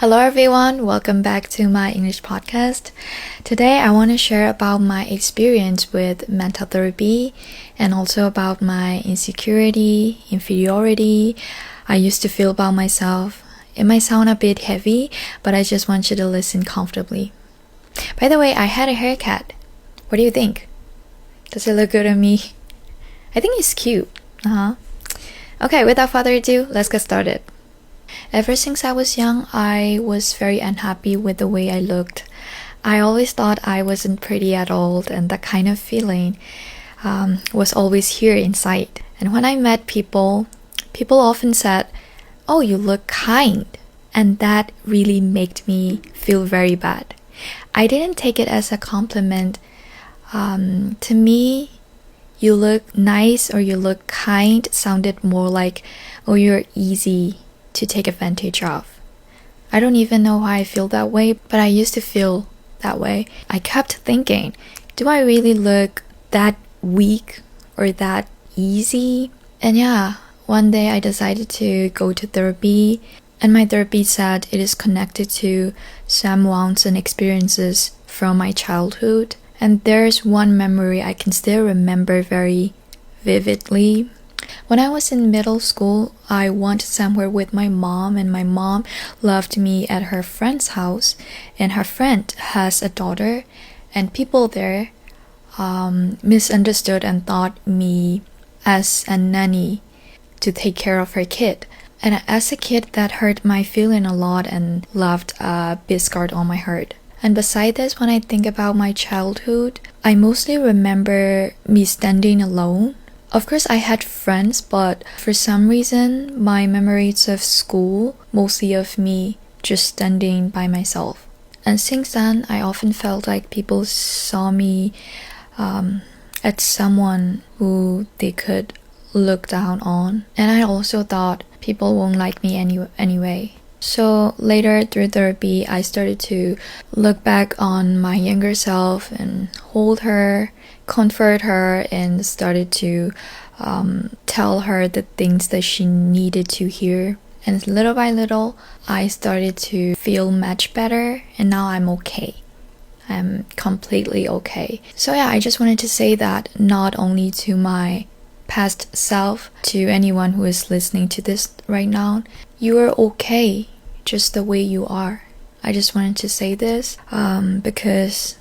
Hello everyone, welcome back to my English podcast. Today I want to share about my experience with mental therapy and also about my insecurity, inferiority I used to feel about myself. It might sound a bit heavy, but I just want you to listen comfortably. By the way, I had a haircut. What do you think? Does it look good on me? I think it's cute. Okay, without further ado, let's get started. Ever since I was young, I was very unhappy with the way I looked. I always thought I wasn't pretty at all, and that kind of feeling was always here inside. And when I met people often said, "Oh, you look kind," and that really made me feel very bad. I didn't take it as a compliment. To me, you look nice or you look kind sounded more like, "Oh, you're easy to take advantage of." I don't even know why I feel that way, but I used to feel that way. I kept thinking, do I really look that weak or that easy? And yeah, one day I decided to go to therapy, and my therapist said it is connected to some wounds and experiences from my childhood. And there's one memory I can still remember very vividly. When I was in middle school, I went somewhere with my mom, and my mom left me at her friend's house, and her friend has a daughter, and people there misunderstood and thought me as a nanny to take care of her kid. And as a kid, that hurt my feeling a lot and left a big scar on my heart. And beside this, when I think about my childhood, I mostly remember me standing alone. Of course, I had friends, but for some reason, my memories of school, mostly of me just standing by myself. And since then, I often felt like people saw me as someone who they could look down on. And I also thought people won't like me anyway. So later through therapy, I started to look back on my younger self and hold her, comfort her, and started to tell her the things that she needed to hear. And little by little, I started to feel much better, and now I'm okay. I'm completely okay. So yeah, I just wanted to say that not only to my past self, to anyone who is listening to this right now, you are okay just the way you are. I just wanted to say this because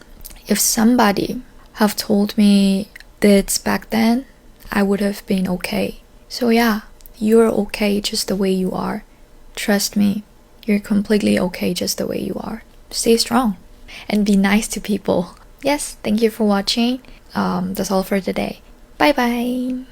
if somebody have told me this back then, I would have been okay. So yeah, you're okay just the way you are. Trust me, you're completely okay just the way you are. Stay strong and be nice to people. Yes, thank you for watching. That's all for today. Bye bye.